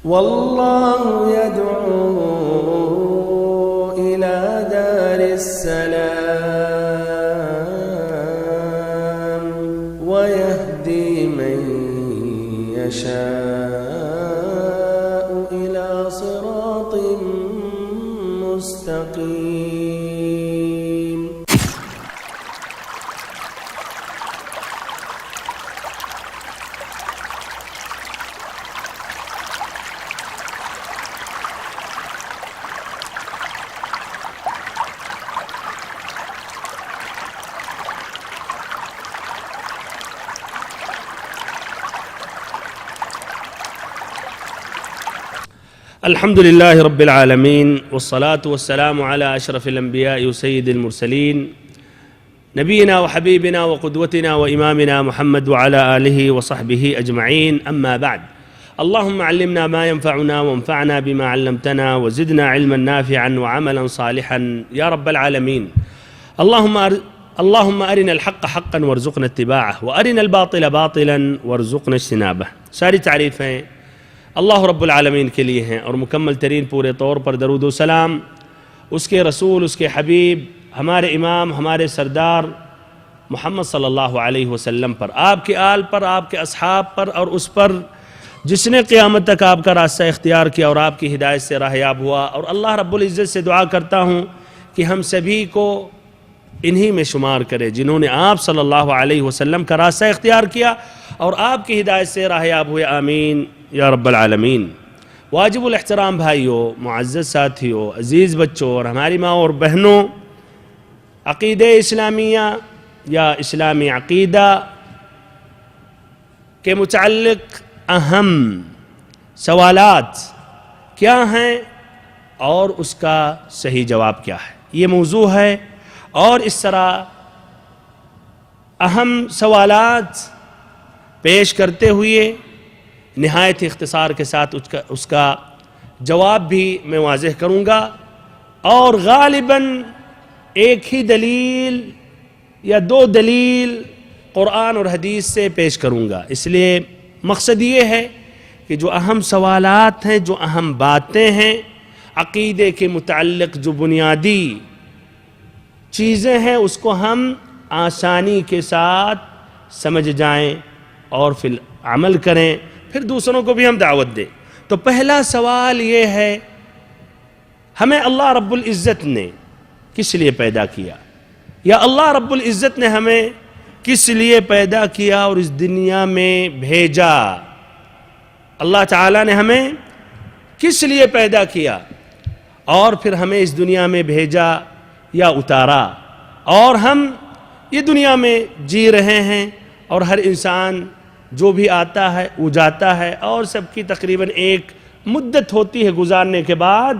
والله يدعو إلى دار السلام ويهدي من يشاء إلى صراط مستقيم. الحمد لله رب العالمين والصلاة والسلام على أشرف الأنبياء وسيد المرسلين نبينا وحبيبنا وقدوتنا وإمامنا محمد وعلى آله وصحبه أجمعين. أما بعد، اللهم علمنا ما ينفعنا وانفعنا بما علمتنا وزدنا علما نافعا وعملا صالحا يا رب العالمين. اللهم أرنا الحق حقا وارزقنا اتباعه وأرنا الباطل باطلا وارزقنا اجتنابه. ساری تعریفیں اللہ رب العالمین کے لیے ہیں اور مکمل ترین پورے طور پر درود و سلام اس کے رسول، اس کے حبیب، ہمارے امام، ہمارے سردار محمد صلی اللہ علیہ وسلم پر، آپ کے آل پر، آپ کے اصحاب پر، اور اس پر جس نے قیامت تک آپ کا راستہ اختیار کیا اور آپ کی ہدایت سے راہیاب ہوا. اور اللہ رب العزت سے دعا کرتا ہوں کہ ہم سبھی کو انہی میں شمار کرے جنہوں نے آپ صلی اللہ علیہ وسلم کا راستہ اختیار کیا اور آپ کی ہدایت سے راہیاب ہوئے. آمین یا رب العالمین. واجب الاحترام بھائیوں، معزز ساتھیوں، عزیز بچوں اور ہماری ماں اور بہنوں، عقیدہ اسلامیہ یا اسلامی عقیدہ کے متعلق اہم سوالات کیا ہیں اور اس کا صحیح جواب کیا ہے، یہ موضوع ہے. اور اس طرح اہم سوالات پیش کرتے ہوئے نہایت اختصار کے ساتھ اس کا جواب بھی میں واضح کروں گا، اور غالباً ایک ہی دلیل یا دو دلیل قرآن اور حدیث سے پیش کروں گا. اس لیے مقصد یہ ہے کہ جو اہم سوالات ہیں، جو اہم باتیں ہیں عقیدے کے متعلق، جو بنیادی چیزیں ہیں، اس کو ہم آسانی کے ساتھ سمجھ جائیں اور پھر عمل کریں، پھر دوسروں کو بھی ہم دعوت دیں. تو پہلا سوال یہ ہے، ہمیں اللہ رب العزت نے کس لیے پیدا کیا، یا اللہ رب العزت نے ہمیں کس لیے پیدا کیا اور اس دنیا میں بھیجا؟ اللہ تعالیٰ نے ہمیں کس لیے پیدا کیا اور پھر ہمیں اس دنیا میں بھیجا یا اتارا، اور ہم یہ دنیا میں جی رہے ہیں، اور ہر انسان جو بھی آتا ہے وہ جاتا ہے، اور سب کی تقریباً ایک مدت ہوتی ہے گزارنے کے بعد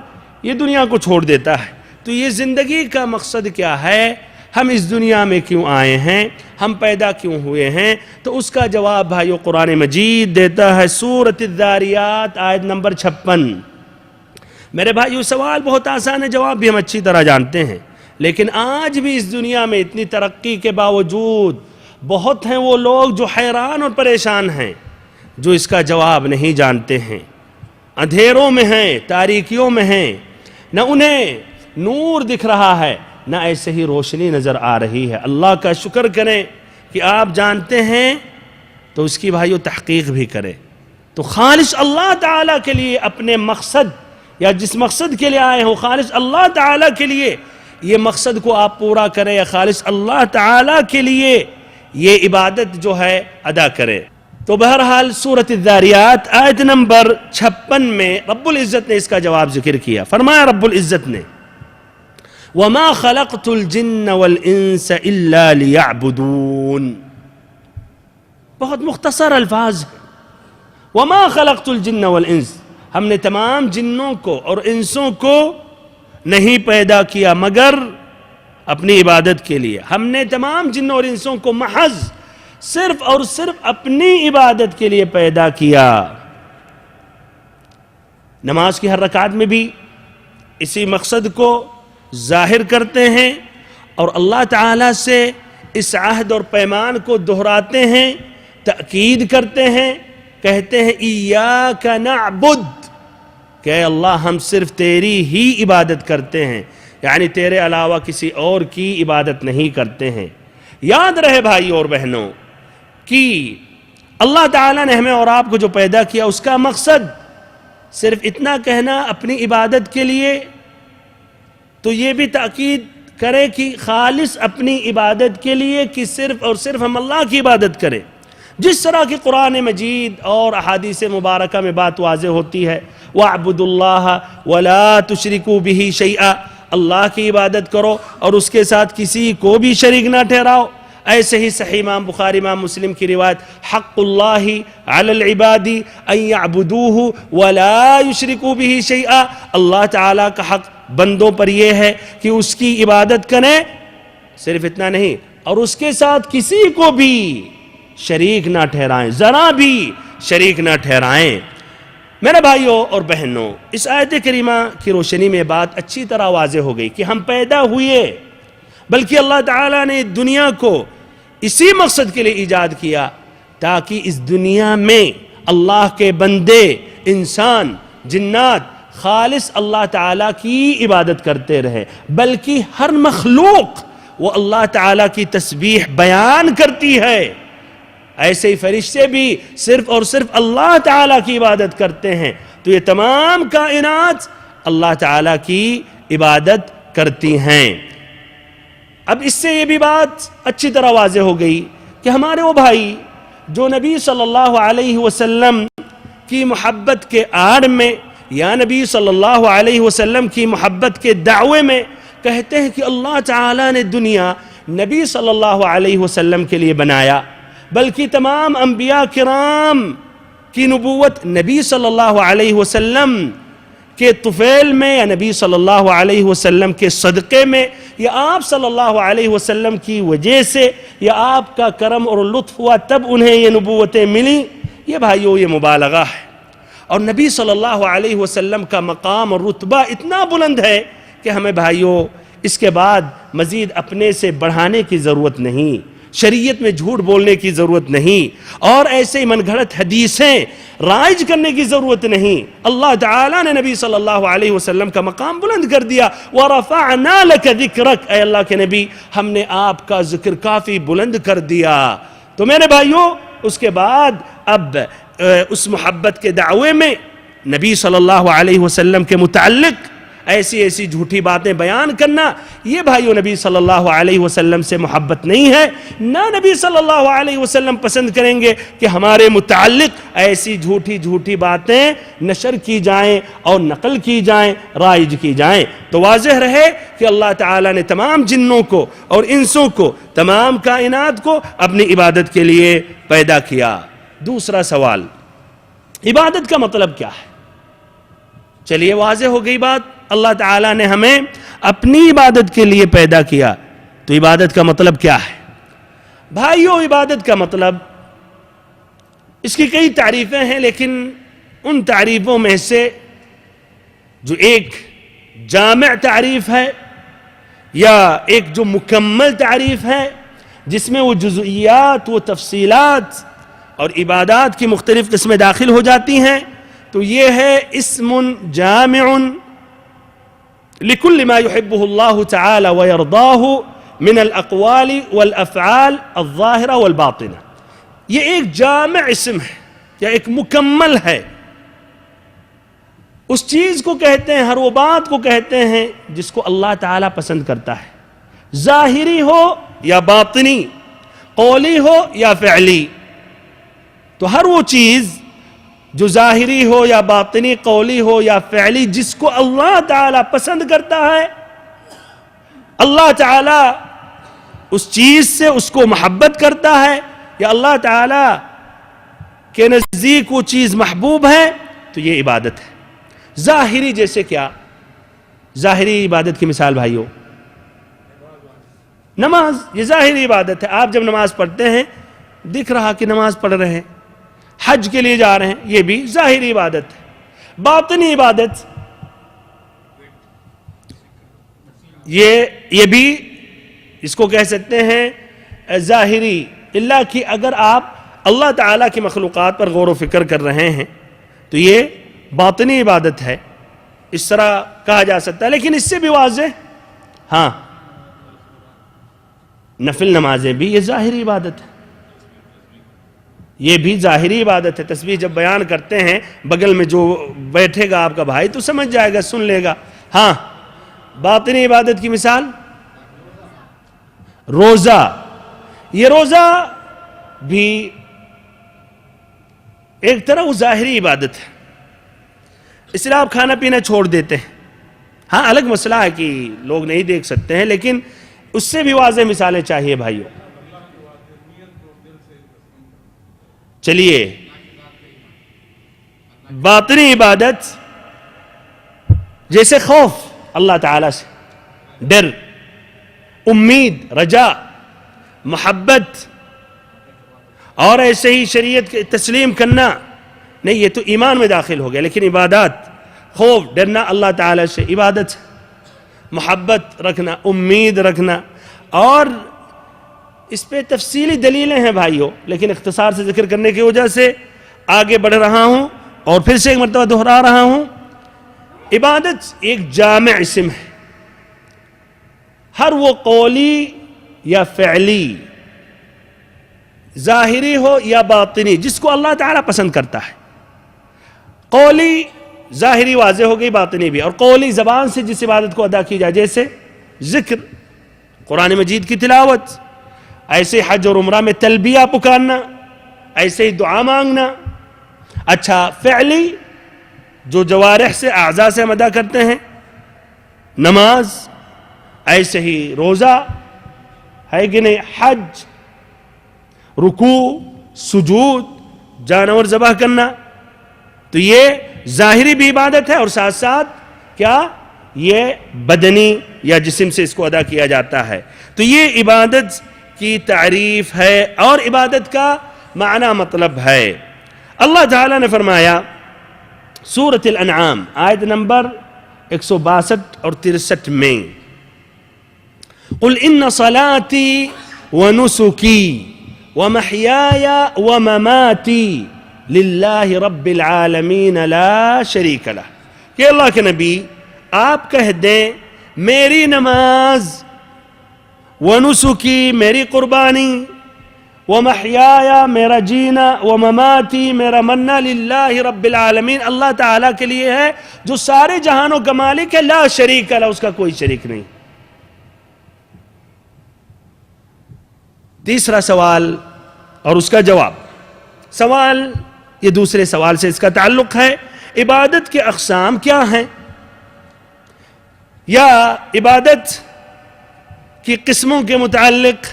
یہ دنیا کو چھوڑ دیتا ہے. تو یہ زندگی کا مقصد کیا ہے، ہم اس دنیا میں کیوں آئے ہیں، ہم پیدا کیوں ہوئے ہیں؟ تو اس کا جواب بھائیو قرآن مجید دیتا ہے. سورۃ الذاریات آیت نمبر 56. میرے بھائیو سوال بہت آسان ہے، جواب بھی ہم اچھی طرح جانتے ہیں، لیکن آج بھی اس دنیا میں اتنی ترقی کے باوجود بہت ہیں وہ لوگ جو حیران اور پریشان ہیں، جو اس کا جواب نہیں جانتے ہیں، اندھیروں میں ہیں، تاریکیوں میں ہیں، نہ انہیں نور دکھ رہا ہے نہ ایسے ہی روشنی نظر آ رہی ہے. اللہ کا شکر کریں کہ آپ جانتے ہیں تو اس کی بھائیو تحقیق بھی کریں. تو خالص اللہ تعالیٰ کے لیے اپنے مقصد یا جس مقصد کے لیے آئے ہو، خالص اللہ تعالیٰ کے لیے یہ مقصد کو آپ پورا کریں، یا خالص اللہ تعالیٰ کے لیے یہ عبادت جو ہے ادا کریں. تو بہرحال سورۃ الذاریات آیت نمبر 56 میں رب العزت نے اس کا جواب ذکر کیا. فرمایا رب العزت نے وَمَا خَلَقْتُ الْجِنَّ وَالْإِنسَ إِلَّا لِيَعْبُدُونَ. بہت مختصر الفاظ ہیں. وَمَا خَلَقْتُ الْجِنَّ وَالْإِنسَ، ہم نے تمام جنوں کو اور انسوں کو نہیں پیدا کیا مگر اپنی عبادت کے لیے. ہم نے تمام جنوں اور انسوں کو محض صرف اور صرف اپنی عبادت کے لیے پیدا کیا. نماز کی ہر رکعت میں بھی اسی مقصد کو ظاہر کرتے ہیں اور اللہ تعالیٰ سے اس عہد اور پیمان کو دہراتے ہیں، تأکید کرتے ہیں، کہتے ہیں ایاک نعبد، کہ اے اللہ ہم صرف تیری ہی عبادت کرتے ہیں، یعنی تیرے علاوہ کسی اور کی عبادت نہیں کرتے ہیں۔ یاد رہے بھائی اور بہنوں کہ اللہ تعالیٰ نے ہمیں اور آپ کو جو پیدا کیا اس کا مقصد صرف اتنا کہنا اپنی عبادت کے لیے، تو یہ بھی تاکید کرے کہ خالص اپنی عبادت کے لیے، کہ صرف اور صرف ہم اللہ کی عبادت کریں۔ جس طرح کی قرآن مجید اور احادیث مبارکہ میں بات واضح ہوتی ہے، وَاعْبُدُوا اللَّهَ وَلَا تُشْرِكُوا بِهِ شَيْئًا، اللہ کی عبادت کرو اور اس کے ساتھ کسی کو بھی شریک نہ ٹھہراؤ۔ ایسے ہی صحیح امام بخاری امام مسلم کی روایت، حق اللہ علی العباد ان یعبدوہ ولا یشرکوا بہ شیئا، اللہ تعالیٰ کا حق بندوں پر یہ ہے کہ اس کی عبادت کریں، صرف اتنا نہیں اور اس کے ساتھ کسی کو بھی شریک نہ ٹھہرائیں، ذرا بھی شریک نہ ٹھہرائیں۔ میرے بھائیوں اور بہنوں، اس آیت کریمہ کی روشنی میں بات اچھی طرح واضح ہو گئی کہ ہم پیدا ہوئے، بلکہ اللہ تعالیٰ نے دنیا کو اسی مقصد کے لیے ایجاد کیا تاکہ اس دنیا میں اللہ کے بندے، انسان، جنات خالص اللہ تعالیٰ کی عبادت کرتے رہے، بلکہ ہر مخلوق وہ اللہ تعالیٰ کی تسبیح بیان کرتی ہے۔ ایسے ہی فرشتے بھی صرف اور صرف اللہ تعالیٰ کی عبادت کرتے ہیں، تو یہ تمام کائنات اللہ تعالیٰ کی عبادت کرتی ہیں۔ اب اس سے یہ بھی بات اچھی طرح واضح ہو گئی کہ ہمارے وہ بھائی جو نبی صلی اللہ علیہ وسلم کی محبت کے آڑ میں یا نبی صلی اللہ علیہ وسلم کی محبت کے دعوے میں کہتے ہیں کہ اللہ تعالیٰ نے دنیا نبی صلی اللہ علیہ وسلم کے لیے بنایا، بلکہ تمام انبیاء کرام کی نبوت نبی صلی اللہ علیہ وسلم کے طفیل میں یا نبی صلی اللہ علیہ وسلم کے صدقے میں یا آپ صلی اللہ علیہ وسلم کی وجہ سے یا آپ کا کرم اور لطف ہوا تب انہیں یہ نبوتیں ملیں، یہ بھائیو یہ مبالغہ ہے۔ اور نبی صلی اللہ علیہ وسلم کا مقام اور رتبہ اتنا بلند ہے کہ ہمیں بھائیو اس کے بعد مزید اپنے سے بڑھانے کی ضرورت نہیں، شریعت میں جھوٹ بولنے کی ضرورت نہیں، اور ایسے من گھڑت حدیثیں رائج کرنے کی ضرورت نہیں۔ اللہ تعالیٰ نے نبی صلی اللہ علیہ وسلم کا مقام بلند کر دیا، وَرَفَعْنَا لَكَ ذِكْرَكَ، اے اللہ کے نبی ہم نے آپ کا ذکر کافی بلند کر دیا۔ تو میرے بھائیوں اس کے بعد اب اس محبت کے دعوے میں نبی صلی اللہ علیہ وسلم کے متعلق ایسی جھوٹی باتیں بیان کرنا، یہ بھائیو نبی صلی اللہ علیہ وسلم سے محبت نہیں ہے۔ نہ نبی صلی اللہ علیہ وسلم پسند کریں گے کہ ہمارے متعلق ایسی جھوٹی باتیں نشر کی جائیں اور نقل کی جائیں، رائج کی جائیں۔ تو واضح رہے کہ اللہ تعالیٰ نے تمام جنوں کو اور انسوں کو، تمام کائنات کو اپنی عبادت کے لیے پیدا کیا۔ دوسرا سوال، عبادت کا مطلب کیا ہے؟ چلیے واضح ہو گئی بات، اللہ تعالیٰ نے ہمیں اپنی عبادت کے لیے پیدا کیا، تو عبادت کا مطلب کیا ہے؟ بھائیو عبادت کا مطلب، اس کی کئی تعریفیں ہیں، لیکن ان تعریفوں میں سے جو ایک جامع تعریف ہے یا ایک جو مکمل تعریف ہے جس میں وہ جزئیات و تفصیلات اور عبادات کی مختلف قسمیں داخل ہو جاتی ہیں، تو یہ ہے اسم جامع لكل ما يحبه الله تعالى ويرضاه من الاقوال والافعال الظاهرة والباطنة۔ یہ ایک جامع اسم ہے یا ایک مکمل ہے، اس چیز کو کہتے ہیں، ہر وہ بات کو کہتے ہیں جس کو اللہ تعالیٰ پسند کرتا ہے، ظاہری ہو یا باطنی، قولی ہو یا فعلی۔ تو ہر وہ چیز جو ظاہری ہو یا باطنی، قولی ہو یا فعلی، جس کو اللہ تعالیٰ پسند کرتا ہے، اللہ تعالیٰ اس چیز سے اس کو محبت کرتا ہے یا اللہ تعالیٰ کے نزدیک وہ چیز محبوب ہے، تو یہ عبادت ہے۔ ظاہری جیسے کیا؟ ظاہری عبادت کی مثال بھائیو، نماز، یہ ظاہری عبادت ہے۔ آپ جب نماز پڑھتے ہیں دکھ رہا کہ نماز پڑھ رہے ہیں، حج کے لیے جا رہے ہیں، یہ بھی ظاہری عبادت ہے۔ باطنی عبادت یہ بھی اس کو کہہ سکتے ہیں ظاہری، اللہ کہ اگر آپ اللہ تعالیٰ کی مخلوقات پر غور و فکر کر رہے ہیں تو یہ باطنی عبادت ہے۔ اس طرح کہا جا سکتا ہے، لیکن اس سے بھی واضح ہاں نفل نمازیں بھی یہ ظاہری عبادت ہے، یہ بھی ظاہری عبادت ہے۔ تسبیح جب بیان کرتے ہیں بغل میں جو بیٹھے گا آپ کا بھائی تو سمجھ جائے گا، سن لے گا۔ ہاں باطنی عبادت کی مثال روزہ، یہ روزہ بھی ایک طرح وہ ظاہری عبادت ہے، اس لیے آپ کھانا پینا چھوڑ دیتے ہیں۔ ہاں الگ مسئلہ ہے کہ لوگ نہیں دیکھ سکتے ہیں، لیکن اس سے بھی واضح مثالیں چاہیے بھائیوں۔ چلیے باطنی عبادت جیسے خوف اللہ تعالی سے، ڈر، امید، رجا، محبت، اور ایسے ہی شریعت کے تسلیم کرنا، نہیں یہ تو ایمان میں داخل ہو گیا، لیکن عبادات خوف ڈرنا اللہ تعالی سے عبادت، محبت رکھنا، امید رکھنا، اور اس پہ تفصیلی دلیلیں ہیں بھائیوں، لیکن اختصار سے ذکر کرنے کی وجہ سے آگے بڑھ رہا ہوں اور پھر سے ایک مرتبہ دہرا رہا ہوں۔ عبادت ایک جامع اسم ہے، ہر وہ قولی یا فعلی، ظاہری ہو یا باطنی، جس کو اللہ تعالیٰ پسند کرتا ہے۔ قولی ظاہری واضح ہو گئی، باطنی بھی، اور قولی زبان سے جس عبادت کو ادا کی جائے، جیسے ذکر، قرآن مجید کی تلاوت، ایسے حج اور عمرہ میں تلبیہ پکارنا، ایسے ہی دعا مانگنا۔ اچھا فعلی جو جوارح سے اعضاء سے ہم ادا کرتے ہیں، نماز، ایسے ہی روزہ ہے کہ نہیں، حج، رکوع، سجود، جانور ذبح کرنا، تو یہ ظاہری بھی عبادت ہے، اور ساتھ ساتھ کیا یہ بدنی یا جسم سے اس کو ادا کیا جاتا ہے۔ تو یہ عبادت کی تعریف ہے اور عبادت کا معنی مطلب ہے۔ اللہ تعالیٰ نے فرمایا سورۃ الانعام آیت نمبر 162 اور 63 میں، قل ان صلاتي ونسكي ومحياي ومماتي للہ رب العالمین لا شریک لہ، کہ اللہ کے نبی آپ کہہ دیں میری نماز، ونسکی میری قربانی، ومحیایا میرا جینا، ومماتی میرا مرنا، للہ رب العالمین اللہ تعالیٰ کے لیے ہے جو سارے جہانوں کا مالک ہے، لا شریک لہ اس کا کوئی شریک نہیں۔ تیسرا سوال اور اس کا جواب، سوال یہ دوسرے سوال سے اس کا تعلق ہے، عبادت کے اقسام کیا ہیں، یا عبادت کی قسموں کے متعلق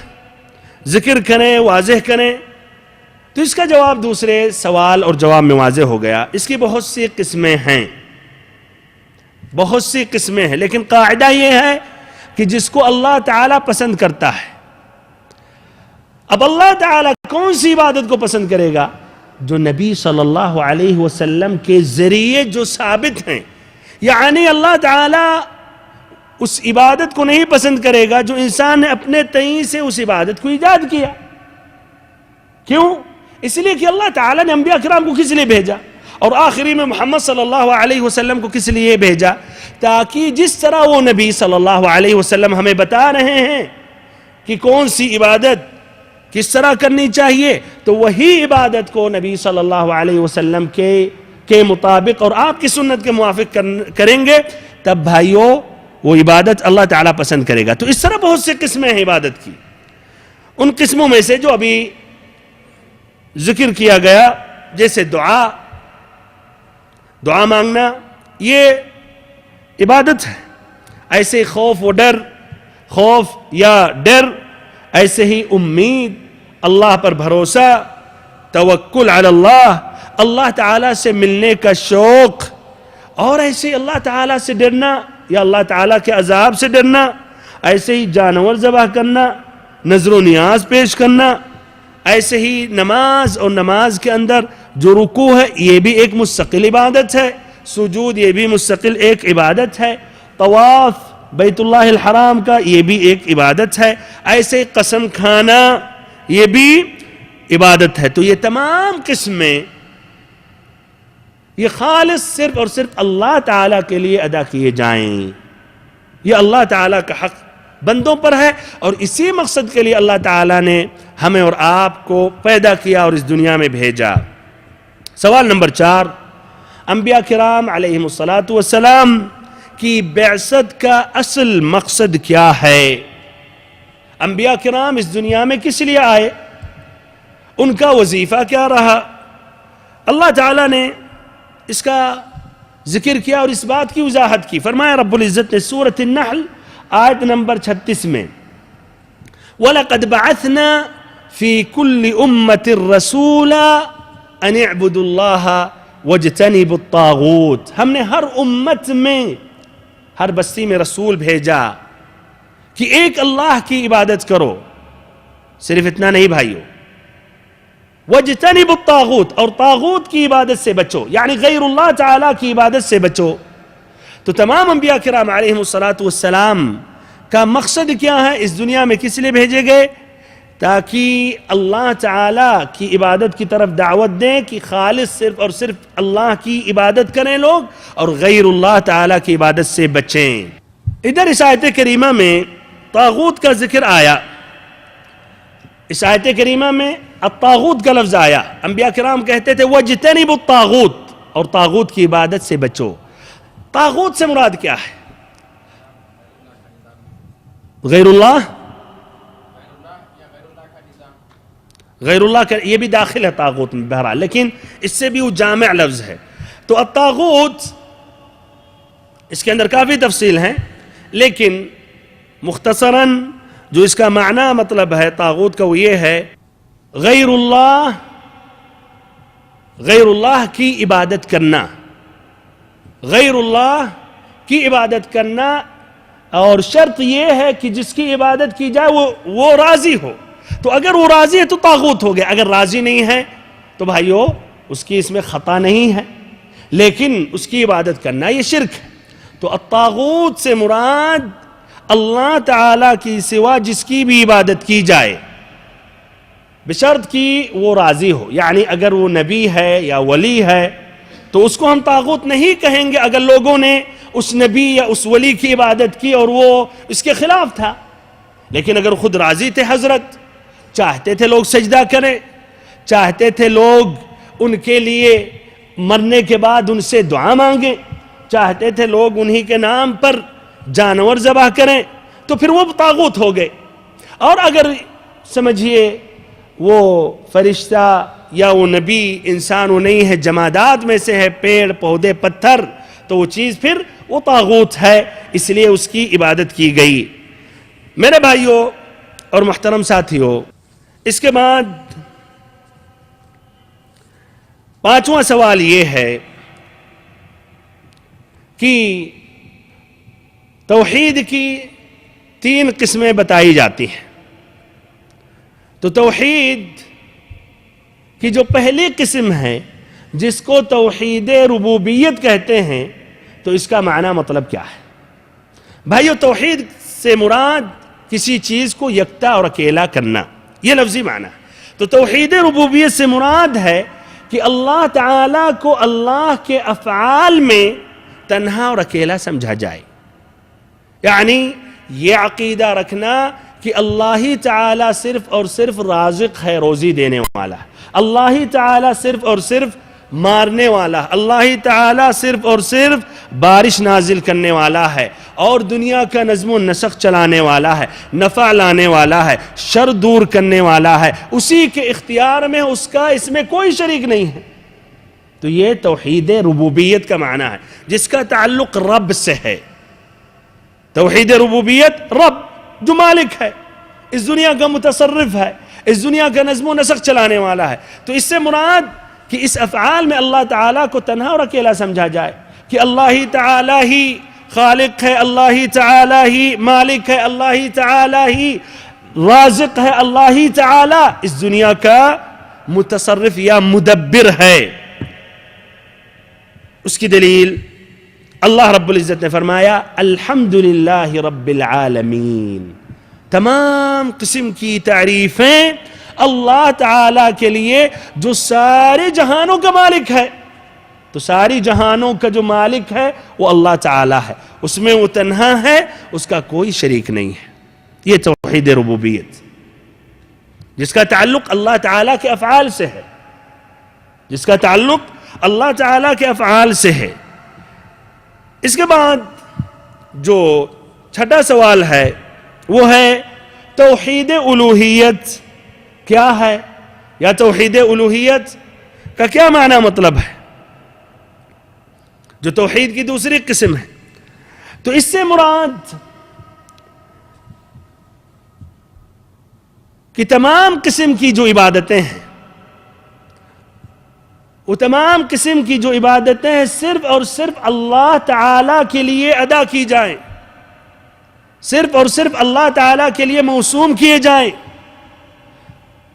ذکر کریں، واضح کریں۔ تو اس کا جواب دوسرے سوال اور جواب میں واضح ہو گیا۔ اس کی بہت سی قسمیں ہیں، بہت سی قسمیں ہیں، لیکن قاعدہ یہ ہے کہ جس کو اللہ تعالیٰ پسند کرتا ہے۔ اب اللہ تعالیٰ کون سی عبادت کو پسند کرے گا؟ جو نبی صلی اللہ علیہ وسلم کے ذریعے جو ثابت ہیں، یعنی اللہ تعالیٰ اس عبادت کو نہیں پسند کرے گا جو انسان نے اپنے تئیں سے اس عبادت کو ایجاد کیا۔ کیوں؟ اس لیے کہ اللہ تعالیٰ نے انبیاء کرام کو کس لیے بھیجا، اور آخری میں محمد صلی اللہ علیہ وسلم کو کس لیے بھیجا؟ تاکہ جس طرح وہ نبی صلی اللہ علیہ وسلم ہمیں بتا رہے ہیں کہ کون سی عبادت کس طرح کرنی چاہیے، تو وہی عبادت کو نبی صلی اللہ علیہ وسلم کے مطابق اور آپ کی سنت کے موافق کریں گے، تب بھائیوں وہ عبادت اللہ تعالیٰ پسند کرے گا۔ تو اس طرح بہت سے قسمیں ہیں عبادت کی۔ ان قسموں میں سے جو ابھی ذکر کیا گیا، جیسے دعا مانگنا، یہ عبادت ہے۔ ایسے خوف و ڈر، خوف یا ڈر، ایسے ہی امید، اللہ پر بھروسہ، توکل علی اللہ، اللہ تعالیٰ سے ملنے کا شوق، اور ایسے ہی اللہ تعالیٰ سے ڈرنا یا اللہ تعالیٰ کے عذاب سے ڈرنا، ایسے ہی جانور ذبح کرنا، نذر و نیاز پیش کرنا، ایسے ہی نماز، اور نماز کے اندر جو رکوع ہے یہ بھی ایک مستقل عبادت ہے، سجود یہ بھی مستقل ایک عبادت ہے، طواف بیت اللہ الحرام کا یہ بھی ایک عبادت ہے، ایسے قسم کھانا یہ بھی عبادت ہے۔ تو یہ تمام قسمیں یہ خالص صرف اور صرف اللہ تعالیٰ کے لیے ادا کیے جائیں. یہ اللہ تعالیٰ کا حق بندوں پر ہے اور اسی مقصد کے لیے اللہ تعالیٰ نے ہمیں اور آپ کو پیدا کیا اور اس دنیا میں بھیجا. سوال نمبر 4، انبیاء کرام علیہم السلام کی بعثت کا اصل مقصد کیا ہے؟ انبیاء کرام اس دنیا میں کس لیے آئے؟ ان کا وظیفہ کیا رہا؟ اللہ تعالیٰ نے اس کا ذکر کیا اور اس بات کی وضاحت کی. فرمایا رب العزت نے سورۃ النحل آیت نمبر 36 میں، وَلَقَدْ بَعَثْنَا فِي كُلِّ أُمَّةٍ رَسُولًا أَنِ اعْبُدُوا اللَّهَ وَاجْتَنِبُوا الطَّاغُوتَ. ہم نے ہر امت میں، ہر بستی میں رسول بھیجا کہ ایک اللہ کی عبادت کرو. صرف اتنا نہیں بھائیو، وَاجْتَنِبُوا الطَّاغُوتَ، اور طاغوت کی عبادت سے بچو، یعنی غیر اللہ تعالیٰ کی عبادت سے بچو. تو تمام انبیاء کرام علیہم السلام کا مقصد کیا ہے؟ اس دنیا میں کس لیے بھیجے گئے؟ تاکہ اللہ تعالیٰ کی عبادت کی طرف دعوت دیں کہ خالص صرف اور صرف اللہ کی عبادت کریں لوگ اور غیر اللہ تعالیٰ کی عبادت سے بچیں. ادھر اس آیت کریمہ میں طاغوت کا ذکر آیا. اس آیت کریمہ میں الطاغوت کا لفظ آیا. انبیاء کرام کہتے تھے وَاجْتَنِبُوا الطَّاغُوتَ، اور طاغوت کی عبادت سے بچو. طاغوت سے مراد کیا ہے؟ غیر اللہ، غیر اللہ کا یہ بھی داخل ہے طاغوت میں بہرحال، لیکن اس سے بھی وہ جامع لفظ ہے. تو الطاغوت اس کے اندر کافی تفصیل ہیں، لیکن مختصراً جو اس کا معنی مطلب ہے طاغوت کا وہ یہ ہے غیر اللہ کی عبادت کرنا، غیر اللہ کی عبادت کرنا، اور شرط یہ ہے کہ جس کی عبادت کی جائے وہ راضی ہو. تو اگر وہ راضی ہے تو طاغوت ہو گیا، اگر راضی نہیں ہے تو بھائیو اس کی اس میں خطا نہیں ہے، لیکن اس کی عبادت کرنا یہ شرک ہے. تو الطاغوت سے مراد اللہ تعالیٰ کی سوا جس کی بھی عبادت کی جائے بشرط کہ وہ راضی ہو. یعنی اگر وہ نبی ہے یا ولی ہے تو اس کو ہم طاغوت نہیں کہیں گے اگر لوگوں نے اس نبی یا اس ولی کی عبادت کی اور وہ اس کے خلاف تھا. لیکن اگر خود راضی تھے حضرت، چاہتے تھے لوگ سجدہ کریں، چاہتے تھے لوگ ان کے لیے مرنے کے بعد ان سے دعا مانگیں، چاہتے تھے لوگ انہی کے نام پر جانور ذبح کریں، تو پھر وہ طاغوت ہو گئے. اور اگر سمجھیے وہ فرشتہ یا وہ نبی انسان وہ نہیں ہے، جمادات میں سے ہے، پیڑ پودے پتھر، تو وہ چیز پھر وہ طاغوت ہے، اس لیے اس کی عبادت کی گئی. میرے بھائیوں اور محترم ساتھیوں، اس کے بعد 5واں سوال یہ ہے کہ توحید کی 3 قسمیں بتائی جاتی ہیں. تو توحید کی جو پہلی قسم ہے جس کو توحید ربوبیت کہتے ہیں، تو اس کا معنی مطلب کیا ہے؟ بھائیو توحید سے مراد کسی چیز کو یکتا اور اکیلا کرنا، یہ لفظی معنی ہے. تو توحید ربوبیت سے مراد ہے کہ اللہ تعالیٰ کو اللہ کے افعال میں تنہا اور اکیلا سمجھا جائے. یعنی یہ عقیدہ رکھنا کہ اللہ ہی تعالیٰ صرف اور صرف رازق ہے، روزی دینے والا ہے، اللہ ہی تعالیٰ صرف اور صرف مارنے والا ہے، اللہ ہی تعالیٰ صرف اور صرف بارش نازل کرنے والا ہے اور دنیا کا نظم و نسق چلانے والا ہے، نفع لانے والا ہے، شر دور کرنے والا ہے، اسی کے اختیار میں اس کا اس میں کوئی شریک نہیں ہے. تو یہ توحید ربوبیت کا معنی ہے جس کا تعلق رب سے ہے. توحید ربوبیت، رب جو مالک ہے، اس دنیا کا متصرف ہے، اس دنیا کا نظم و نسق چلانے والا ہے. تو اس سے مراد کہ اس افعال میں اللہ تعالیٰ کو تنہا اور اکیلا سمجھا جائے کہ اللہ ہی تعالیٰ ہی خالق ہے، اللہ ہی تعالیٰ ہی مالک ہے، اللہ ہی تعالیٰ ہی رازق ہے، اللہ ہی تعالیٰ اس دنیا کا متصرف یا مدبر ہے. اس کی دلیل اللہ رب العزت نے فرمایا الحمدللہ رب العالمین، تمام قسم کی تعریفیں اللہ تعالیٰ کے لیے جو سارے جہانوں کا مالک ہے. تو ساری جہانوں کا جو مالک ہے وہ اللہ تعالی ہے، اس میں وہ تنہا ہے، اس کا کوئی شریک نہیں ہے۔ یہ توحید ربوبیت جس کا تعلق اللہ تعالیٰ کے افعال سے ہے، جس کا تعلق اللہ تعالیٰ کے افعال سے ہے۔ اس کے بعد جو چھٹا سوال ہے وہ ہے توحید الوہیت کیا ہے، یا توحید الوہیت کا کیا معنی مطلب ہے، جو توحید کی دوسری قسم ہے۔ تو اس سے مراد کہ تمام قسم کی جو عبادتیں ہیں، وہ تمام قسم کی جو عبادتیں ہیں صرف اور صرف اللہ تعالیٰ کے لیے ادا کی جائیں، صرف اور صرف اللہ تعالیٰ کے لیے موسوم کیے جائیں۔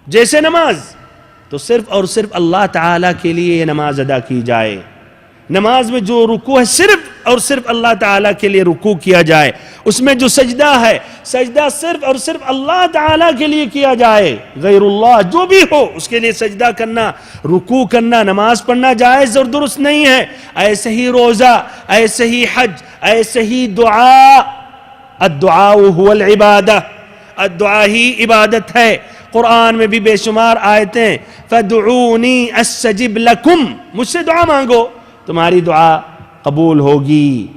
جیسے نماز، تو صرف اور صرف اللہ تعالیٰ کے لیے یہ نماز ادا کی جائے۔ نماز میں جو رکوع ہے صرف اور صرف اللہ تعالیٰ کے لیے رکوع کیا جائے، اس میں جو سجدہ ہے سجدہ صرف اور صرف اللہ تعالیٰ کے لیے کیا جائے، غیر اللہ جو بھی ہو اس کے لیے سجدہ کرنا، رکوع کرنا، نماز پڑھنا جائز اور درست نہیں ہے۔ ایسے ہی روزہ، ایسے ہی حج، ایسے ہی دعا، الدعاء هو العبادہ، الدعا ہی عبادت ہے۔ قرآن میں بھی بے شمار آیتیں، فَادْعُونِي أَسْتَجِبْ لَكُمْ، مجھ سے دعا مانگو تمہاری دعا قبول ہوگی۔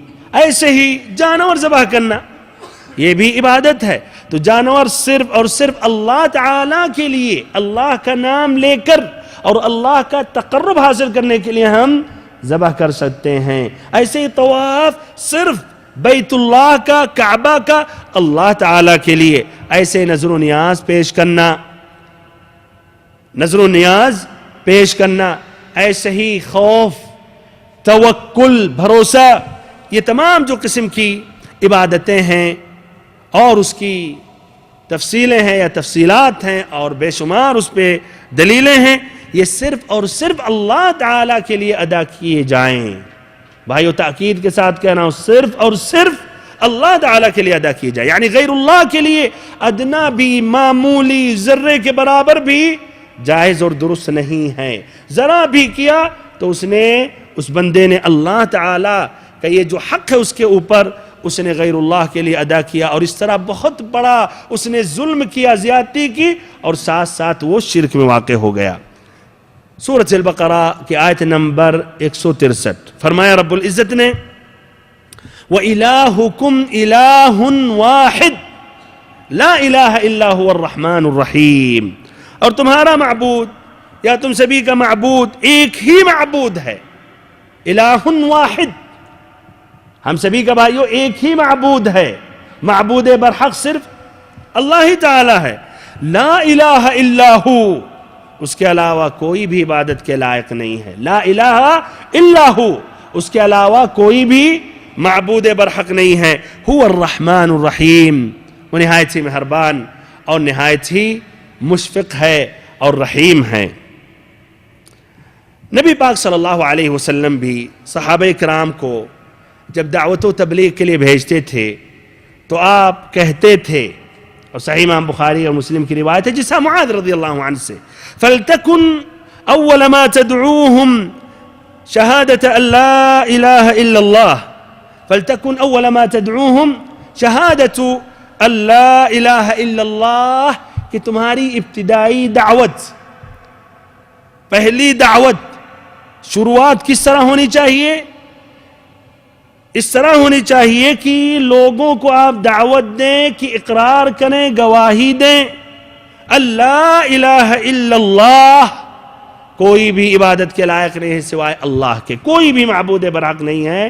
ایسے ہی جانور ذبح کرنا یہ بھی عبادت ہے، تو جانور صرف اور صرف اللہ تعالیٰ کے لیے، اللہ کا نام لے کر اور اللہ کا تقرب حاصل کرنے کے لیے ہم ذبح کر سکتے ہیں۔ ایسے ہی طواف صرف بیت اللہ کا، کعبہ کا، اللہ تعالیٰ کے لیے۔ ایسے نذر و نیاز پیش کرنا، نذر و نیاز پیش کرنا، ایسے ہی خوف، توکل، بھروسہ، یہ تمام جو قسم کی عبادتیں ہیں اور اس کی تفصیلیں ہیں یا تفصیلات ہیں اور بے شمار اس پہ دلیلیں ہیں، یہ صرف اور صرف اللہ تعالیٰ کے لیے ادا کیے جائیں۔ بھائیو تاکید کے ساتھ کہنا ہوں، صرف اور صرف اللہ تعالیٰ کے لیے ادا کیے جائیں، یعنی غیر اللہ کے لیے ادنا بھی، معمولی ذرے کے برابر بھی جائز اور درست نہیں ہے۔ ذرا بھی کیا تو اس بندے نے اللہ تعالیٰ کا یہ جو حق ہے اس کے اوپر اس نے غیر اللہ کے لیے ادا کیا، اور اس طرح بہت بڑا اس نے ظلم کیا، زیادتی کی، اور ساتھ ساتھ وہ شرک میں واقع ہو گیا۔ سورۃ البقرہ کی آیت نمبر 163 فرمایا رب العزت نے، وَإِلَٰهُكُمْ إِلَٰهٌ وَاحِدٌ لَا إِلَٰهَ إِلَّا هُوَ الرَّحْمَٰنُ الرَّحِيمُ، اور تمہارا معبود یا تم سبھی کا معبود ایک ہی معبود ہے، الہ واحد، ہم سبھی کا بھائیو ایک ہی معبود ہے، معبود برحق صرف اللہ ہی تعالی ہے، لا الہ الا ہو، اس کے علاوہ کوئی بھی عبادت کے لائق نہیں ہے، لا الہ الا ہو، اس کے علاوہ کوئی بھی معبود برحق نہیں ہے، هو الرحمن الرحیم، وہ نہایت ہی مہربان اور نہایت ہی مشفق ہے اور رحیم ہے۔ نبی پاک صلی اللہ علیہ وسلم بھی صحابہ کرام کو جب دعوت و تبلیغ کے لیے بھیجتے تھے تو آپ کہتے تھے، اور صحیح امام بخاری اور مسلم کی روایت ہے جسا معاذ رضی اللہ عنہ سے، فَلْتَكُنْ أَوَّلَ مَا تَدْعُوهُمْ شَهَادَةَ أَن لَا إِلَهَ إِلَّا اللَّهِ فَلْتَكُنْ أَوَّلَ مَا تَدْعُوهُمْ شَهَادَةَ أَن لَا إِلَهَ إِلَّا اللَّهِ، کہ تمہاری ابتدائی دعوت، پہلی دعوت، شروعات کس طرح ہونی چاہیے؟ اس طرح ہونی چاہیے کہ لوگوں کو آپ دعوت دیں کہ اقرار کریں، گواہی دیں، اللہ الہ الا اللہ، کوئی بھی عبادت کے لائق نہیں ہے سوائے اللہ کے، کوئی بھی معبود برحق نہیں ہے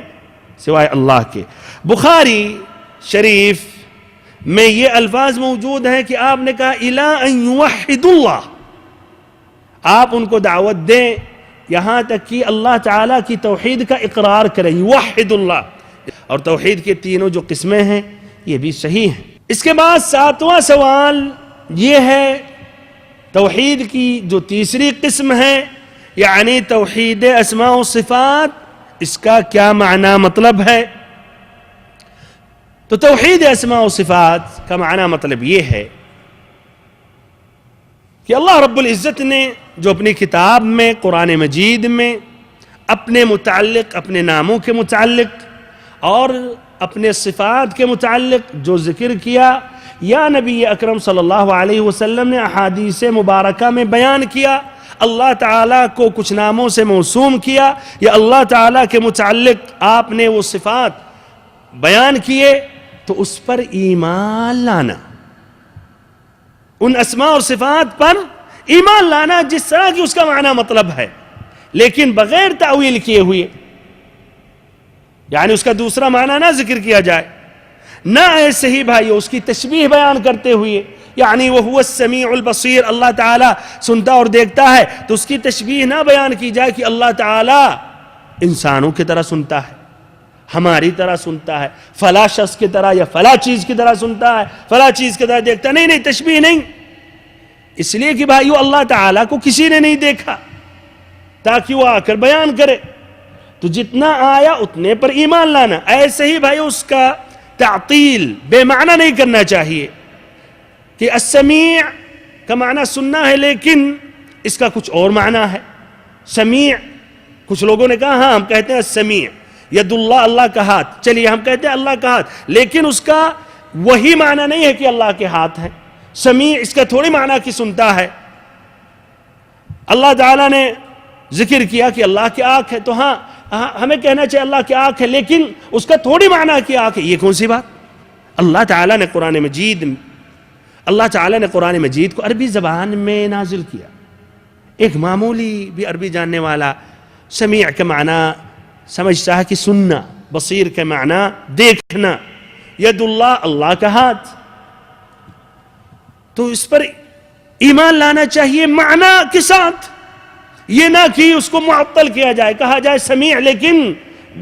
سوائے اللہ کے۔ بخاری شریف میں یہ الفاظ موجود ہیں کہ آپ نے کہا الا ان یوحدوا اللہ، آپ ان کو دعوت دیں یہاں تک کہ اللہ تعالیٰ کی توحید کا اقرار کریں، یوحد اللہ، اور توحید کے تینوں جو قسمیں ہیں یہ بھی صحیح ہیں۔ اس کے بعد ساتواں سوال یہ ہے، توحید کی جو تیسری قسم ہے یعنی توحید اسماء و صفات، اس کا کیا معنی مطلب ہے؟ تو توحید اسماء و صفات کا معنی مطلب یہ ہے کہ اللہ رب العزت نے جو اپنی کتاب میں، قرآن مجید میں اپنے متعلق، اپنے ناموں کے متعلق اور اپنے صفات کے متعلق جو ذکر کیا یا نبی اکرم صلی اللہ علیہ وسلم نے احادیث مبارکہ میں بیان کیا، اللہ تعالیٰ کو کچھ ناموں سے موسوم کیا یا اللہ تعالیٰ کے متعلق آپ نے وہ صفات بیان کیے، تو اس پر ایمان لانا، ان اسماء اور صفات پر ایمان لانا جس طرح کی اس کا معنی مطلب ہے، لیکن بغیر تعویل کیے ہوئے، یعنی اس کا دوسرا معنی نہ ذکر کیا جائے، نہ ایسے ہی بھائیو اس کی تشبیہ بیان کرتے ہوئے، یعنی وَهُوَ السَّمِيعُ الْبَصِيرُ، اللہ تعالیٰ سنتا اور دیکھتا ہے، تو اس کی تشبیہ نہ بیان کی جائے کہ اللہ تعالیٰ انسانوں کی طرح سنتا ہے، ہماری طرح سنتا ہے، فلاں شخص کی طرح یا فلاں چیز کی طرح سنتا ہے، فلاں چیز کی طرح دیکھتا ہے، نہیں، تشبیہ نہیں، اس لیے کہ بھائیو اللہ تعالیٰ کو کسی نے نہیں دیکھا تاکہ وہ آ کر بیان کرے، تو جتنا آیا اتنے پر ایمان لانا۔ ایسے ہی بھائیو اس کا تعطیل بے معنی نہیں کرنا چاہیے کہ السمیع کا معنی سننا ہے لیکن اس کا کچھ اور معنی ہے، سمیع، کچھ لوگوں نے کہا ہاں ہم کہتے ہیں السمیع، ید اللہ، اللہ کا ہاتھ، چلیے ہم کہتے ہیں اللہ کا ہاتھ، لیکن اس کا وہی معنی نہیں ہے کہ اللہ کے ہاتھ ہے۔ سمیع اس کا تھوڑی معنی کی سنتا ہے۔ اللہ تعالیٰ نے ذکر کیا کہ اللہ کی آنکھ ہے، تو ہاں ہمیں کہنا چاہیے اللہ کی آنکھ ہے، لیکن اس کا تھوڑی معنی کی آنکھ ہے، یہ کون سی بات؟ اللہ تعالیٰ نے قرآن مجید کو عربی زبان میں نازل کیا۔ ایک معمولی بھی عربی جاننے والا سمیع کا معنی سمجھتا ہے کہ سننا، بصیر کا معنی دیکھنا، ید اللہ، اللہ کا ہاتھ، تو اس پر ایمان لانا چاہیے معنی کے ساتھ، یہ نہ کہ اس کو معطل کیا جائے، کہا جائے سمیع لیکن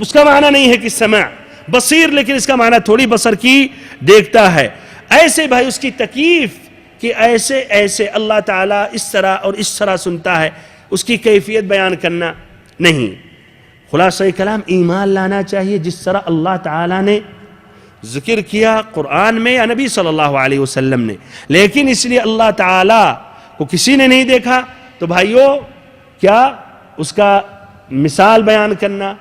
اس کا معنی نہیں ہے کہ سمع، بصیر لیکن اس کا معنی تھوڑی بصر کی دیکھتا ہے۔ ایسے بھائی اس کی تکیف کہ ایسے اللہ تعالیٰ اس طرح اور اس طرح سنتا ہے، اس کی کیفیت بیان کرنا نہیں۔ خلاصہ کلام ایمان لانا چاہیے جس طرح اللہ تعالیٰ نے ذکر کیا قرآن میں یا نبی صلی اللہ علیہ وسلم نے، لیکن اس لیے اللہ تعالیٰ کو کسی نے نہیں دیکھا تو بھائیو کیا اس کا مثال بیان کرنا،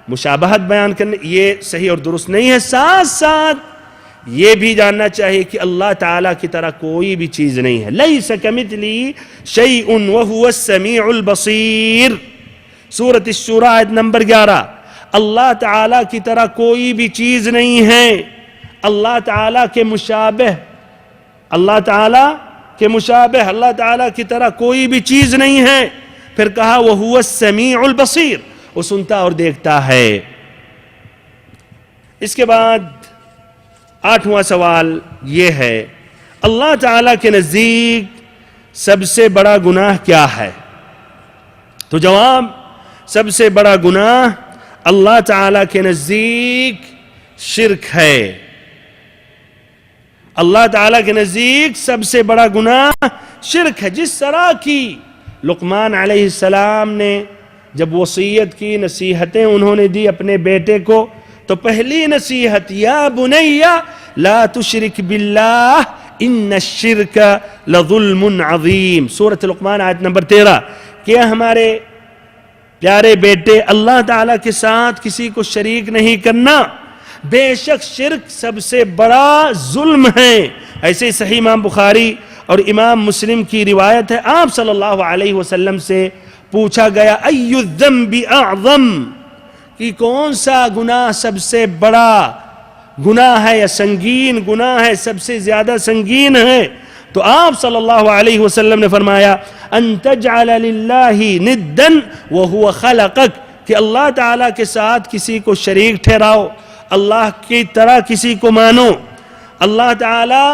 مشابہت بیان کرنا، یہ صحیح اور درست نہیں ہے۔ ساتھ ساتھ یہ بھی جاننا چاہیے کہ اللہ تعالیٰ کی طرح کوئی بھی چیز نہیں ہے، لیس کمثلہ شیء وہو السمیع البصیر، سورۃ الشورى آیت نمبر 11۔ اللہ تعالیٰ کی طرح کوئی بھی چیز نہیں ہے، اللہ تعالیٰ کے مشابہ، اللہ تعالیٰ کی طرح کوئی بھی چیز نہیں ہے۔ پھر کہا وَهُوَ السَّمِيعُ الْبَصِيرُ، وہ سنتا اور دیکھتا ہے۔ اس کے بعد 8واں سوال یہ ہے، اللہ تعالیٰ کے نزدیک سب سے بڑا گناہ کیا ہے؟ تو جواب، سب سے بڑا گناہ اللہ تعالیٰ کے نزدیک شرک ہے۔ اللہ تعالیٰ کے نزدیک سب سے بڑا گناہ شرک ہے۔ جس طرح کی لقمان علیہ السلام نے جب وصیت کی، نصیحتیں انہوں نے دی اپنے بیٹے کو، تو پہلی نصیحت یا بنی لا تشرک باللہ ان الشرک لظلم عظیم، سورۃ لقمان آیت نمبر 13، کہ ہمارے پیارے بیٹے اللہ تعالیٰ کے ساتھ کسی کو شریک نہیں کرنا، بے شک شرک سب سے بڑا ظلم ہے۔ ایسے صحیح امام بخاری اور امام مسلم کی روایت ہے، آپ صلی اللہ علیہ وسلم سے پوچھا گیا ای الذنب اعظم، کہ کون سا گناہ سب سے بڑا گناہ ہے یا سنگین گناہ ہے، سب سے زیادہ سنگین ہے؟ تو آپ صلی اللہ علیہ وسلم نے فرمایا ان تجعل للہ ندا وہو خلقک، کہ اللہ تعالیٰ کے ساتھ کسی کو شریک ٹھہراؤ، اللہ کی طرح کسی کو مانو، اللہ تعالیٰ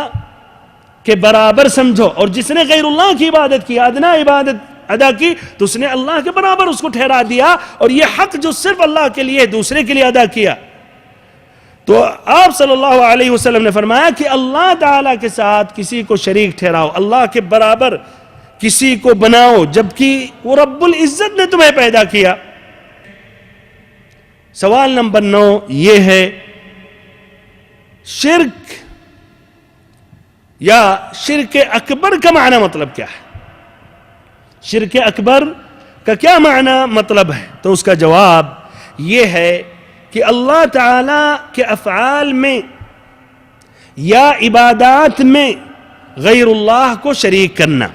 کے برابر سمجھو، اور جس نے غیر اللہ کی عبادت کی، ادنا عبادت ادا کی، تو اس نے اللہ کے برابر اس کو ٹھہرا دیا، اور یہ حق جو صرف اللہ کے لیے دوسرے کے لیے ادا کیا۔ تو آپ صلی اللہ علیہ وسلم نے فرمایا کہ اللہ تعالیٰ کے ساتھ کسی کو شریک ٹھہراؤ، اللہ کے برابر کسی کو بناؤ، جبکہ وہ رب العزت نے تمہیں پیدا کیا۔ سوال نمبر 9 یہ ہے، شرک یا شرک اکبر کا معنی مطلب کیا ہے؟ شرک اکبر کا کیا معنی مطلب ہے؟ تو اس کا جواب یہ ہے کہ اللہ تعالی کے افعال میں یا عبادات میں غیر اللہ کو شریک کرنا،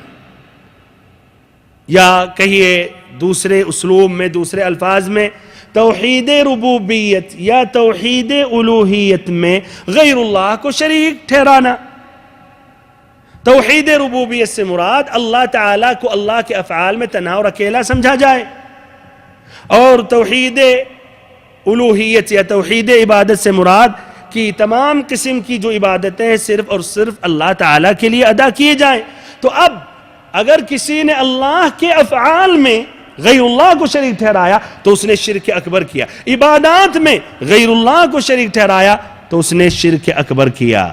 یا کہیے دوسرے اسلوب میں، دوسرے الفاظ میں، توحید ربوبیت یا توحید الوہیت میں غیر اللہ کو شریک ٹھہرانا۔ توحید ربوبیت سے مراد اللہ تعالیٰ کو اللہ کے افعال میں تنہا اور اکیلا سمجھا جائے، اور توحید الوہیت یا توحید عبادت سے مراد کہ تمام قسم کی جو عبادتیں ہیں صرف اور صرف اللہ تعالیٰ کے لیے ادا کیے جائیں۔ تو اب اگر کسی نے اللہ کے افعال میں غیر اللہ کو شریک ٹھہرایا تو اس نے شرک اکبر کیا، عبادات میں غیر اللہ کو شریک ٹھہرایا تو اس نے شرک اکبر کیا۔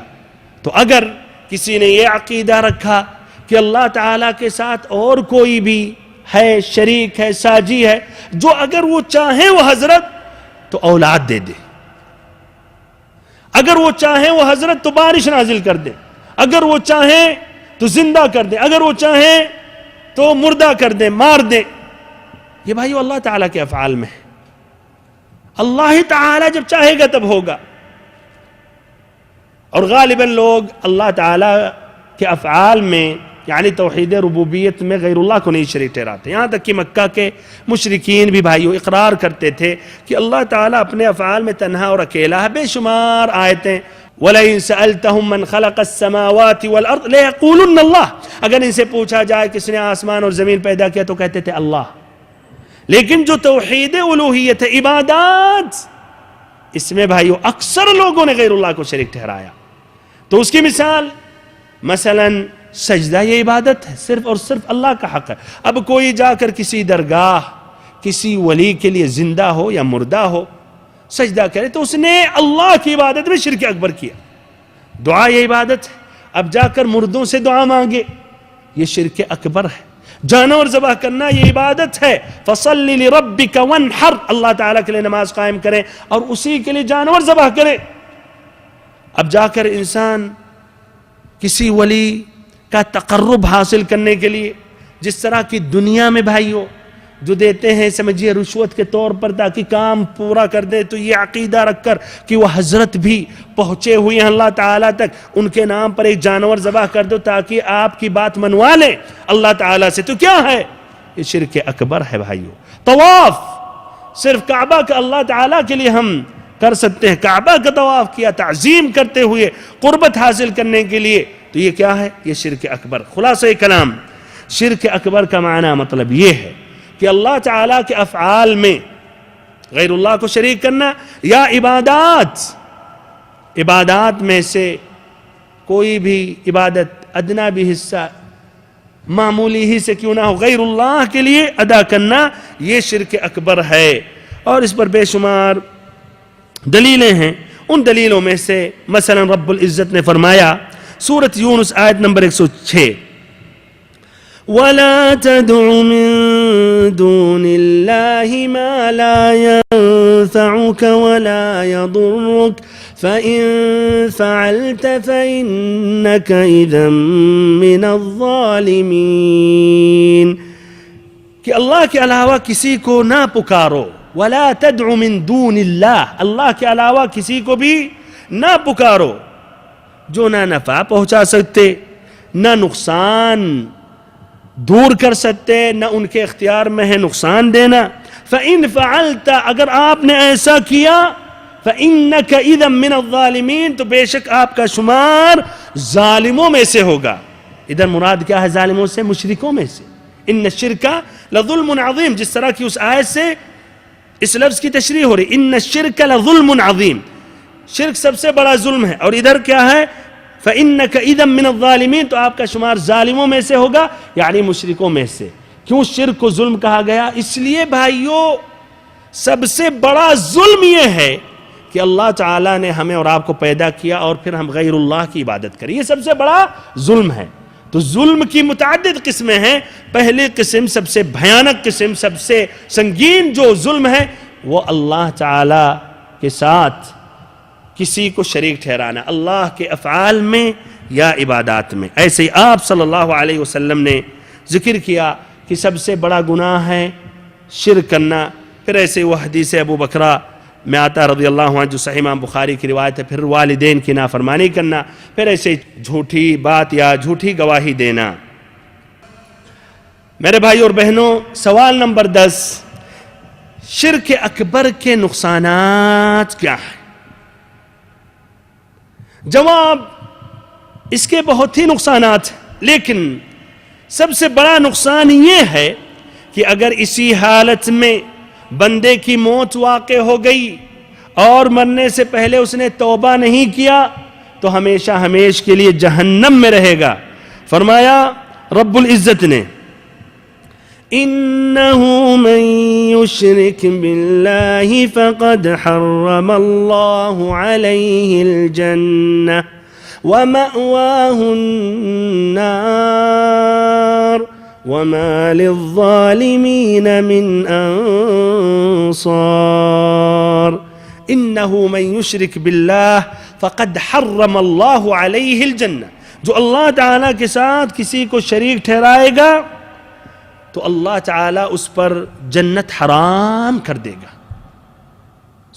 تو اگر کسی نے یہ عقیدہ رکھا کہ اللہ تعالیٰ کے ساتھ اور کوئی بھی ہے، شریک ہے، ساجی ہے، جو اگر وہ چاہیں وہ حضرت تو اولاد دے دے، اگر وہ چاہیں وہ حضرت تو بارش نازل کر دے، اگر وہ چاہیں تو زندہ کر دے، اگر وہ چاہیں تو مردہ کر دے، مار دے، یہ بھائیو اللہ تعالیٰ کے افعال میں ہے۔ اللہ تعالیٰ جب چاہے گا تب ہوگا، اور غالباً لوگ اللہ تعالیٰ کے افعال میں یعنی توحید ربوبیت میں غیر اللہ کو نہیں شریک ٹھہراتے۔ یہاں تک کہ مکہ کے مشرکین بھی بھائیو اقرار کرتے تھے کہ اللہ تعالیٰ اپنے افعال میں تنہا اور اکیلا ہے۔ بے شمار آیتیں، وَلَئِن سَأَلْتَهُم مَّنْ خَلَقَ السَّمَاوَاتِ وَالْأَرْضِ لَيَقُولُنَّ اللَّهُ، اگر ان سے پوچھا جائے کس نے آسمان اور زمین پیدا کیا تو کہتے تھے اللہ۔ لیکن جو توحید الوہیت ہے، عبادات، اس میں بھائیو اکثر لوگوں نے غیر اللہ کو شریک ٹھہرایا۔ تو اس کی مثال مثلاً سجدہ، یہ عبادت ہے، صرف اور صرف اللہ کا حق ہے۔ اب کوئی جا کر کسی درگاہ، کسی ولی کے لیے زندہ ہو یا مردہ ہو سجدہ کرے تو اس نے اللہ کی عبادت میں شرک اکبر کیا۔ دعا یہ عبادت ہے، اب جا کر مردوں سے دعا مانگے یہ شرک اکبر ہے۔ جانور ذبح کرنا یہ عبادت ہے، فَصَلِّ لِرَبِّكَ وَانْحَرْ، اللہ تعالیٰ کے لیے نماز قائم کریں اور اسی کے لیے جانور ذبح کریں۔ اب جا کر انسان کسی ولی کا تقرب حاصل کرنے کے لیے، جس طرح کی دنیا میں بھائیوں جو دیتے ہیں سمجھیے رشوت کے طور پر تاکہ کام پورا کر دے، تو یہ عقیدہ رکھ کر کہ وہ حضرت بھی پہنچے ہوئے ہیں اللہ تعالیٰ تک، ان کے نام پر ایک جانور ذبح کر دو تاکہ آپ کی بات منوا لیں اللہ تعالیٰ سے، تو کیا ہے؟ یہ شرک اکبر ہے بھائیوں۔ طواف صرف کعبہ کا اللہ تعالیٰ کے لیے ہم کر سکتے ہیں، کعبہ کا طواف کیا تعظیم کرتے ہوئے، قربت حاصل کرنے کے لیے، تو یہ کیا ہے؟ یہ شرک اکبر۔ خلاصہ کلام، شرک اکبر کا معنی مطلب یہ ہے کہ اللہ تعالیٰ کے افعال میں غیر اللہ کو شریک کرنا، یا عبادات میں سے کوئی بھی عبادت ادنا بھی حصہ معمولی ہی سے کیوں نہ ہو غیر اللہ کے لیے ادا کرنا، یہ شرک اکبر ہے۔ اور اس پر بے شمار دلیلیں ہیں۔ ان دلیلوں میں سے مثلا رب العزت نے فرمایا سورۃ یونس آیت نمبر 106، وَلَا تَدْعُ مِن دُونِ اللَّهِ مَا لَا يَنفَعُكَ وَلَا يَضُرُّكَ فَإِن فَعَلْتَ فَإِنَّكَ إِذًا مِّنَ الظَّالِمِينَ، کہ اللہ کے علاوہ کسی کو نہ پکارو، وَلَا تَدْعُ مِن دُونِ اللَّهِ، اللہ کے علاوہ کسی کو بھی نہ پکارو جو نہ نفع پہنچا سکتے، نہ نقصان دور کر سکتے، نہ ان کے اختیار میں ہے نقصان دینا۔ فَإِن فَعَلْتَ، اگر آپ نے ایسا کیا، فَإِنَّكَ إِذًا مِّنَ الظَّالِمِينَ، تو بے شک آپ کا شمار ظالموں میں سے ہوگا۔ ادھر مراد کیا ہے ظالموں سے؟ مشرکوں میں سے۔ اِنَّ الشِّرْكَ لَظُلْمٌ عَظِيمٌ، جس طرح کی اس آیت سے اس لفظ کی تشریح ہو رہی، اِنَّ الشِّرْكَ لَظُلْمٌ عَظِيمٌ، شرک سب سے بڑا ظلم ہے۔ اور ادھر کیا ہے؟ فَإِنَّكَ إِذًا مِّنَ الظَّالِمِينَ، تو آپ کا شمار ظالموں میں سے ہوگا، یعنی مشرکوں میں سے۔ کیوں شرک کو ظلم کہا گیا؟ اس لیے بھائیوں سب سے بڑا ظلم یہ ہے کہ اللہ تعالیٰ نے ہمیں اور آپ کو پیدا کیا اور پھر ہم غیر اللہ کی عبادت کریں، یہ سب سے بڑا ظلم ہے۔ تو ظلم کی متعدد قسمیں ہیں، پہلی قسم سب سے بھیانک قسم، سب سے سنگین جو ظلم ہے وہ اللہ تعالیٰ کے ساتھ کسی کو شریک ٹھہرانا، اللہ کے افعال میں یا عبادات میں۔ ایسے ہی آپ صلی اللہ علیہ وسلم نے ذکر کیا کہ سب سے بڑا گناہ ہے شرک کرنا. پھر ایسے وہ حدیث ابو بکرہ میں آتا رضی اللہ عنہ جو صحیح امام بخاری کی روایت ہے. پھر والدین کی نافرمانی کرنا. پھر ایسے جھوٹی بات یا جھوٹی گواہی دینا. میرے بھائی اور بہنوں، سوال نمبر 10، شرک اکبر کے نقصانات کیا ہیں؟ جواب، اس کے بہت ہی نقصانات ہیں، لیکن سب سے بڑا نقصان یہ ہے کہ اگر اسی حالت میں بندے کی موت واقع ہو گئی اور مرنے سے پہلے اس نے توبہ نہیں کیا تو ہمیشہ ہمیش کے لیے جہنم میں رہے گا. فرمایا رب العزت نے، إِنَّهُ مَن يُشْرِكْ بِاللَّهِ فَقَدْ حَرَّمَ اللَّهُ عَلَيْهِ الْجَنَّةَ وَمَأْوَاهُ النَّارُ وَمَا لِلظَّالِمِينَ مِنْ أَنصَارٍ. إِنَّهُ مَن يُشْرِكْ بِاللَّهِ فَقَدْ حَرَّمَ اللَّهُ عَلَيْهِ الْجَنَّةَ. جو اللہ تعالیٰ کے ساتھ کسی کو شریک ٹھہرائے گا تو اللہ تعالیٰ اس پر جنت حرام کر دے گا.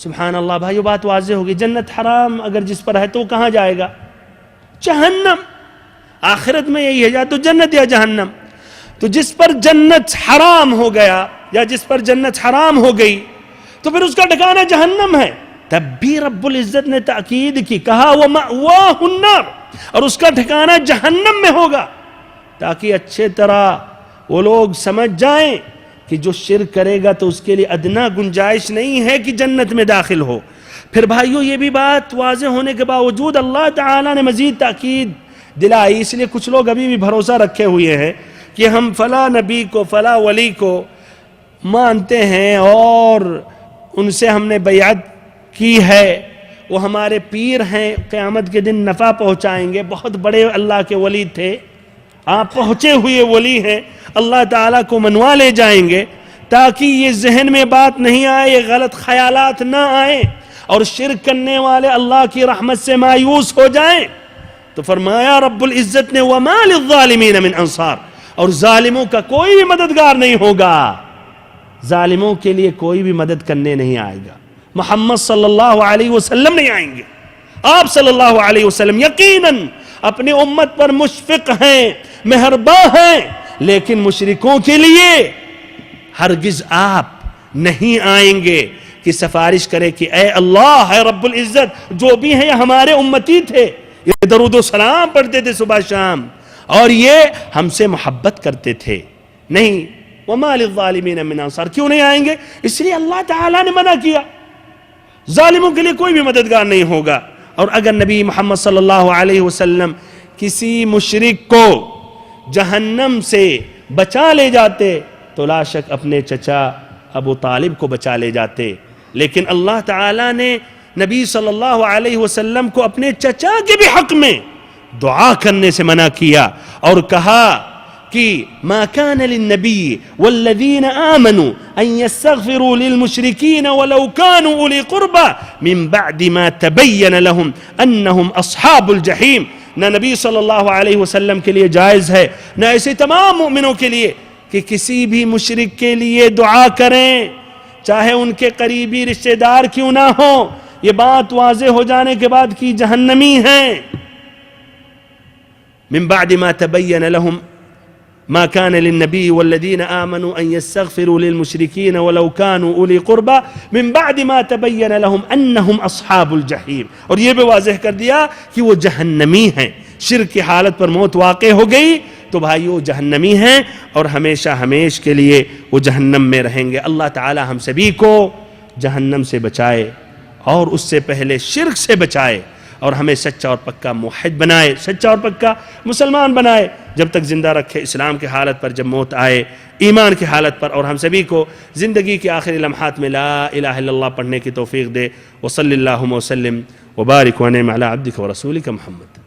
سبحان اللہ بھائیو، بات واضح ہوگی. جنت حرام اگر جس پر ہے تو وہ کہاں جائے گا؟ جہنم. آخرت میں یہی ہے، یا تو جنت یا جہنم. تو جس پر جنت حرام ہو گیا یا جس پر جنت حرام ہو گئی تو پھر اس کا ٹھکانہ جہنم ہے. تب بھی رب العزت نے تاکید کی، کہا وَمَأْوَاهُ النَّارُ، اور اس کا ٹھکانہ جہنم میں ہوگا، تاکہ اچھے طرح وہ لوگ سمجھ جائیں کہ جو شرک کرے گا تو اس کے لیے ادنا گنجائش نہیں ہے کہ جنت میں داخل ہو. پھر بھائیو، یہ بھی بات واضح ہونے کے باوجود اللہ تعالیٰ نے مزید تاکید دلائی. اس لیے کچھ لوگ ابھی بھی بھروسہ رکھے ہوئے ہیں کہ ہم فلاں نبی کو، فلاں ولی کو مانتے ہیں اور ان سے ہم نے بیعت کی ہے، وہ ہمارے پیر ہیں، قیامت کے دن نفع پہنچائیں گے، بہت بڑے اللہ کے ولی تھے، آپ پہنچے ہوئے ولی ہیں، اللہ تعالیٰ کو منوا لے جائیں گے. تاکہ یہ ذہن میں بات نہیں آئے، یہ غلط خیالات نہ آئیں اور شرک کرنے والے اللہ کی رحمت سے مایوس ہو جائیں، تو فرمایا رب العزت نے وَمَا لِلظَّالِمِينَ مِنْ أَنصَارٍ، اور ظالموں کا کوئی بھی مددگار نہیں ہوگا. ظالموں کے لیے کوئی بھی مدد کرنے نہیں آئے گا. محمد صلی اللہ علیہ وسلم نہیں آئیں گے. آپ صلی اللہ علیہ وسلم یقیناً اپنی امت پر مشفق ہیں، مہرباں ہیں، لیکن مشرکوں کے لیے ہرگز آپ نہیں آئیں گے کہ سفارش کرے کہ اے اللہ، اے رب العزت، جو بھی ہیں یہ ہمارے امتی تھے، یہ درود و سلام پڑھتے تھے صبح شام اور یہ ہم سے محبت کرتے تھے. نہیں، وَمَا لِلظَّالِمِينَ مِنْ أَنصَارٍ. کیوں نہیں آئیں گے؟ اس لیے اللہ تعالیٰ نے منع کیا. ظالموں کے لیے کوئی بھی مددگار نہیں ہوگا. اور اگر نبی محمد صلی اللہ علیہ وسلم کسی مشرک کو جہنم سے بچا لے جاتے تو لا شک اپنے چچا ابو طالب کو بچا لے جاتے. لیکن اللہ تعالیٰ نے نبی صلی اللہ علیہ وسلم کو اپنے چچا کے بھی حق میں دعا کرنے سے منع کیا اور کہا کہ ما كان للنبي والذين آمنوا أن يستغفروا للمشركين ولو كانوا أولي قربى من بعد ما تبين لهم أنهم أصحاب الجحيم. نہ نبی صلی اللہ علیہ وسلم کے لیے جائز ہے، نہ ایسے تمام مومنوں کے لیے کہ کسی بھی مشرک کے لیے دعا کریں، چاہے ان کے قریبی رشتہ دار کیوں نہ ہوں. یہ بات واضح ہو جانے کے بعد کہ جہنمی ہیں. من بعد ما تبين لهم ما كان للنبي والذين آمنوا أن يستغفروا للمشركين ولو كانوا أولي قربى من بعد ما تبين لهم أنهم أصحاب الجحيم. اور یہ بھی واضح کر دیا کہ وہ جہنمی ہیں. شرک کی حالت پر موت واقع ہو گئی تو بھائیو جہنمی ہیں اور ہمیشہ ہمیش کے لیے وہ جہنم میں رہیں گے. اللہ تعالی ہم سبھی کو جہنم سے بچائے اور اس سے پہلے شرک سے بچائے اور ہمیں سچا اور پکا موحد بنائے، سچا اور پکا مسلمان بنائے. جب تک زندہ رکھے اسلام کی حالت پر، جب موت آئے ایمان کی حالت پر، اور ہم سبھی کو زندگی کے آخری لمحات میں لا الہ الا اللہ پڑھنے کی توفیق دے. وصلی اللہم وسلم وبارک ونعم علی عبدک ورسولک محمد.